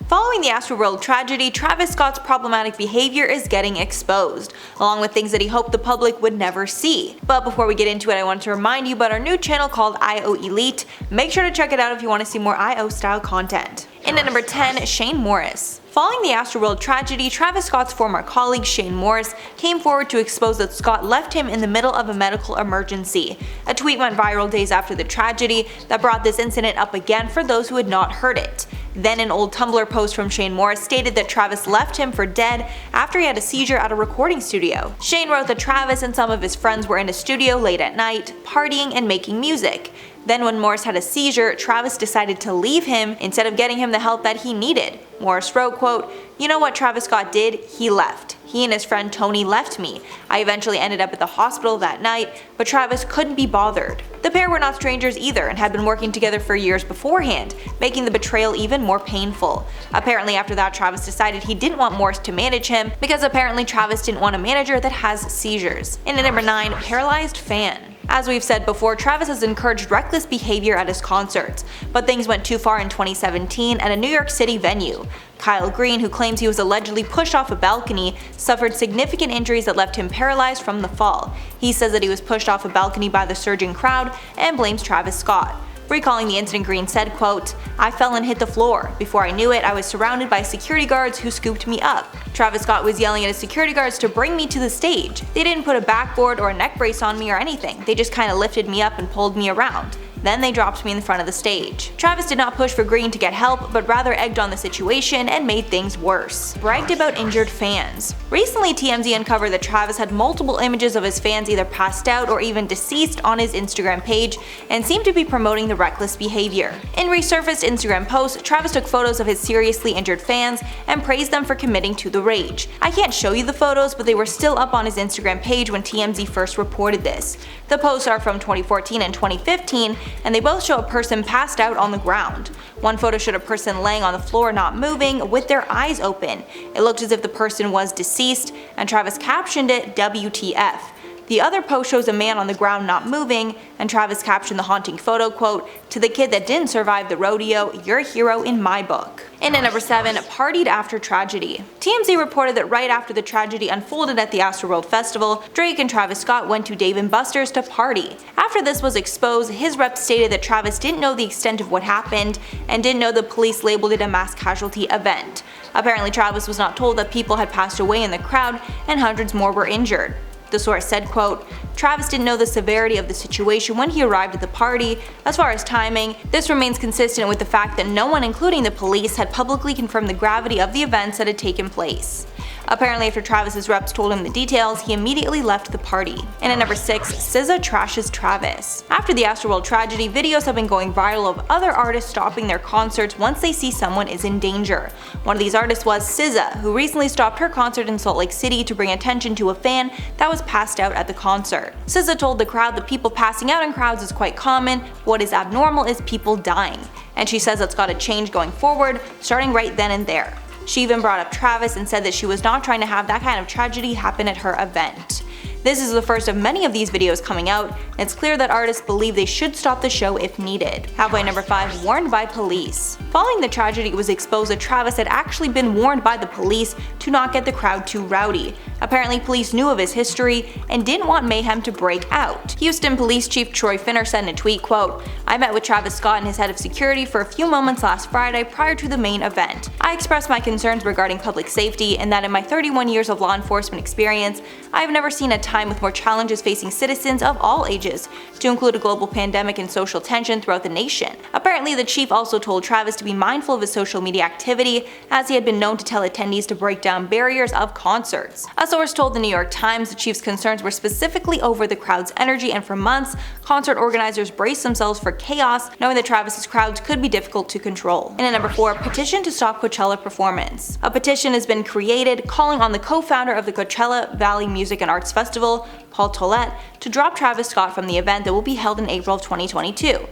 Following the Astroworld tragedy, Travis Scott's problematic behavior is getting exposed, along with things that he hoped the public would never see. But before we get into it, I want to remind you about our new channel called IO Elite. Make sure to check it out if you want to see more IO style content. In at number 10, Shane Morris. Following the Astroworld tragedy, Travis Scott's former colleague Shane Morris came forward to expose that Scott left him in the middle of a medical emergency. A tweet went viral days after the tragedy that brought this incident up again for those who had not heard it. Then an old Tumblr post from Shane Morris stated that Travis left him for dead after he had a seizure at a recording studio. Shane wrote that Travis and some of his friends were in a studio late at night, partying and making music. Then when Morris had a seizure, Travis decided to leave him instead of getting him the help that he needed. Morris wrote, quote, "You know what Travis Scott did? He left. He and his friend Tony left me. I eventually ended up at the hospital that night, but Travis couldn't be bothered." The pair were not strangers either and had been working together for years beforehand, making the betrayal even more painful. Apparently after that, Travis decided he didn't want Morris to manage him because apparently Travis didn't want a manager that has seizures. In at number 9, Paralyzed Fan. As we've said before, Travis has encouraged reckless behavior at his concerts, but things went too far in 2017 at a New York City venue. Kyle Green, who claims he was allegedly pushed off a balcony, suffered significant injuries that left him paralyzed from the fall. He says that he was pushed off a balcony by the surging crowd and blames Travis Scott. Recalling the incident, Green said, quote, "I fell and hit the floor. Before I knew it, I was surrounded by security guards who scooped me up. Travis Scott was yelling at his security guards to bring me to the stage. They didn't put a backboard or a neck brace on me or anything. They just kinda lifted me up and pulled me around. Then they dropped me in front of the stage." Travis did not push for Green to get help, but rather egged on the situation and made things worse. Bragged about injured fans. Recently, TMZ uncovered that Travis had multiple images of his fans either passed out or even deceased on his Instagram page and seemed to be promoting the reckless behavior. In resurfaced Instagram posts, Travis took photos of his seriously injured fans and praised them for committing to the rage. I can't show you the photos, but they were still up on his Instagram page when TMZ first reported this. The posts are from 2014 and 2015, and they both show a person passed out on the ground. One photo showed a person laying on the floor not moving with their eyes open. It looked as if the person was deceased, and Travis captioned it WTF. The other post shows a man on the ground not moving, and Travis captioned the haunting photo, quote, "To the kid that didn't survive the rodeo, you're a hero in my book." In at number 7, Partied after tragedy. TMZ reported that right after the tragedy unfolded at the Astroworld Festival, Drake and Travis Scott went to Dave & Buster's to party. After this was exposed, his rep stated that Travis didn't know the extent of what happened and didn't know the police labeled it a mass casualty event. Apparently Travis was not told that people had passed away in the crowd and hundreds more were injured. The source said, quote, "Travis didn't know the severity of the situation when he arrived at the party. As far as timing, this remains consistent with the fact that no one, including the police, had publicly confirmed the gravity of the events that had taken place." Apparently after Travis's reps told him the details, he immediately left the party. And at number 6, SZA Trashes Travis. After the Astroworld tragedy, videos have been going viral of other artists stopping their concerts once they see someone is in danger. One of these artists was SZA, who recently stopped her concert in Salt Lake City to bring attention to a fan that was passed out at the concert. SZA told the crowd that people passing out in crowds is quite common, what is abnormal is people dying. And she says that's gotta change going forward, starting right then and there. She even brought up Travis and said that she was not trying to have that kind of tragedy happen at her event. This is the first of many of these videos coming out, and it's clear that artists believe they should stop the show if needed. Halfway number 5, warned by police. Following the tragedy, it was exposed that Travis had actually been warned by the police to not get the crowd too rowdy. Apparently police knew of his history and didn't want mayhem to break out. Houston Police Chief Troy Finner said in a tweet, quote, "I met with Travis Scott and his head of security for a few moments last Friday prior to the main event. I expressed my concerns regarding public safety and that in my 31 years of law enforcement experience, I have never seen a time with more challenges facing citizens of all ages, to include a global pandemic and social tension throughout the nation." Apparently the chief also told Travis to be mindful of his social media activity, as he had been known to tell attendees to break down barriers of concerts. A source told the New York Times the chief's concerns were specifically over the crowd's energy, and for months, concert organizers braced themselves for chaos, knowing that Travis's crowds could be difficult to control. And at number 4, petition to stop Coachella performance. A petition has been created calling on the co-founder of the Coachella Valley Music and Arts Festival, Paul Tollett, to drop Travis Scott from the event that will be held in April of 2022.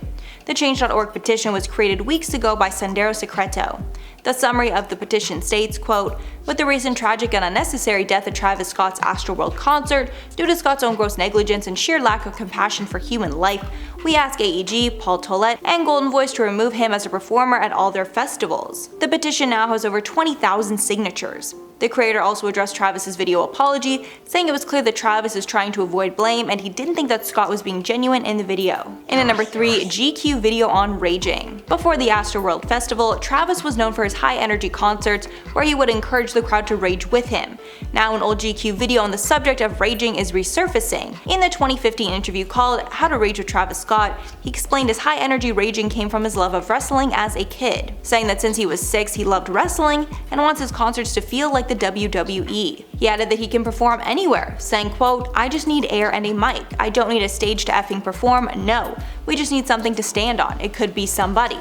The Change.org petition was created weeks ago by Sendero Secreto. The summary of the petition states, quote, "With the recent tragic and unnecessary death of Travis Scott's Astroworld concert, due to Scott's own gross negligence and sheer lack of compassion for human life, We ask AEG, Paul Tollett, and Golden Voice to remove him as a performer at all their festivals. The petition now has over 20,000 signatures. The creator also addressed Travis's video apology, saying it was clear that Travis is trying to avoid blame and he didn't think that Scott was being genuine in the video. And at number 3, GQ video on raging. Before the Astroworld festival, Travis was known for his high-energy concerts where he would encourage the crowd to rage with him. Now an old GQ video on the subject of raging is resurfacing. In the 2015 interview called How to Rage with Travis Scott, he explained his high-energy raging came from his love of wrestling as a kid, saying that since he was 6 he loved wrestling and wants his concerts to feel like the WWE. He added that he can perform anywhere, saying, quote, "I just need air and a mic. I don't need a stage to effing perform, no. We just need something to stand on. It could be somebody."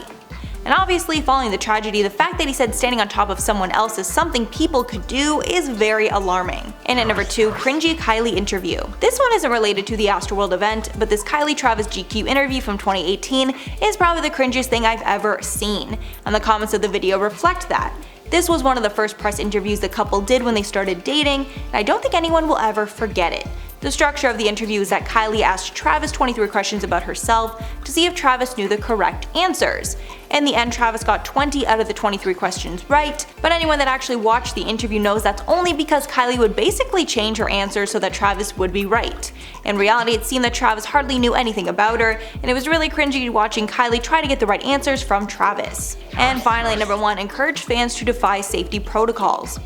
And obviously, following the tragedy, the fact that he said standing on top of someone else is something people could do is very alarming. And at number 2, cringy Kylie interview. This one isn't related to the Astroworld event, but this Kylie Travis GQ interview from 2018 is probably the cringiest thing I've ever seen, and the comments of the video reflect that. This was one of the first press interviews the couple did when they started dating, and I don't think anyone will ever forget it. The structure of the interview is that Kylie asked Travis 23 questions about herself to see if Travis knew the correct answers. In the end, Travis got 20 out of the 23 questions right, but anyone that actually watched the interview knows that's only because Kylie would basically change her answers so that Travis would be right. In reality, it seemed that Travis hardly knew anything about her, and it was really cringy watching Kylie try to get the right answers from Travis. And finally, number 1, encourage fans to defy safety protocols.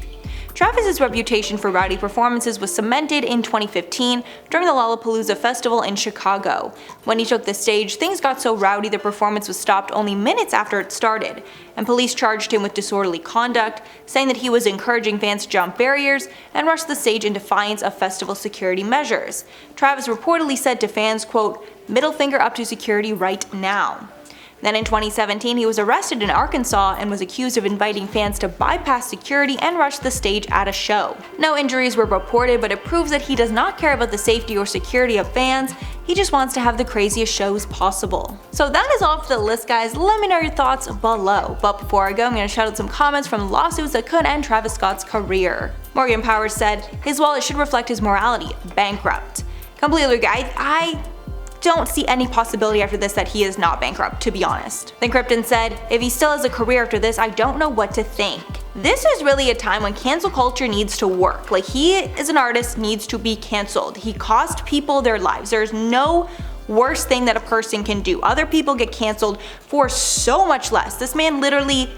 Travis's reputation for rowdy performances was cemented in 2015 during the Lollapalooza festival in Chicago. When he took the stage, things got so rowdy the performance was stopped only minutes after it started, and police charged him with disorderly conduct, saying that he was encouraging fans to jump barriers and rush the stage in defiance of festival security measures. Travis reportedly said to fans, quote, "Middle finger up to security right now." Then in 2017, he was arrested in Arkansas and was accused of inviting fans to bypass security and rush the stage at a show. No injuries were reported, but it proves that he does not care about the safety or security of fans, he just wants to have the craziest shows possible. So that is all for the list, guys. Let me know your thoughts below. But before I go, I'm going to shout out some comments from lawsuits that could end Travis Scott's career. Morgan Powers said, "His wallet should reflect his morality. Bankrupt." Completely agree. I don't see any possibility after this that he is not bankrupt, to be honest. Then Krypton said, "If he still has a career after this, I don't know what to think." This is really a time when cancel culture needs to work. Like, he is an artist, needs to be canceled. He cost people their lives. There's no worse thing that a person can do. Other people get canceled for so much less. This man literally,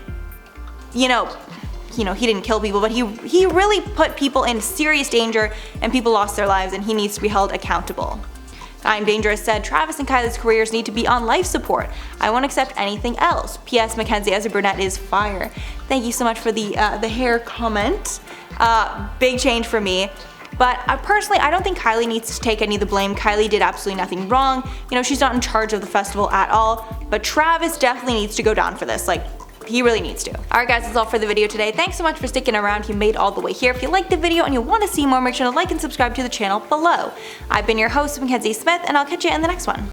he didn't kill people, but he really put people in serious danger and people lost their lives, and he needs to be held accountable. I'm Dangerous said, "Travis and Kylie's careers need to be on life support. I won't accept anything else. P.S. Mackenzie as a brunette is fire." Thank you so much for the hair comment. Big change for me. But personally, I don't think Kylie needs to take any of the blame. Kylie did absolutely nothing wrong. She's not in charge of the festival at all. But Travis definitely needs to go down for this. He really needs to. Alright guys, that's all for the video today. Thanks so much for sticking around if you made all the way here. If you liked the video and you want to see more, make sure to like and subscribe to the channel below. I've been your host, Mackenzie Smith, and I'll catch you in the next one.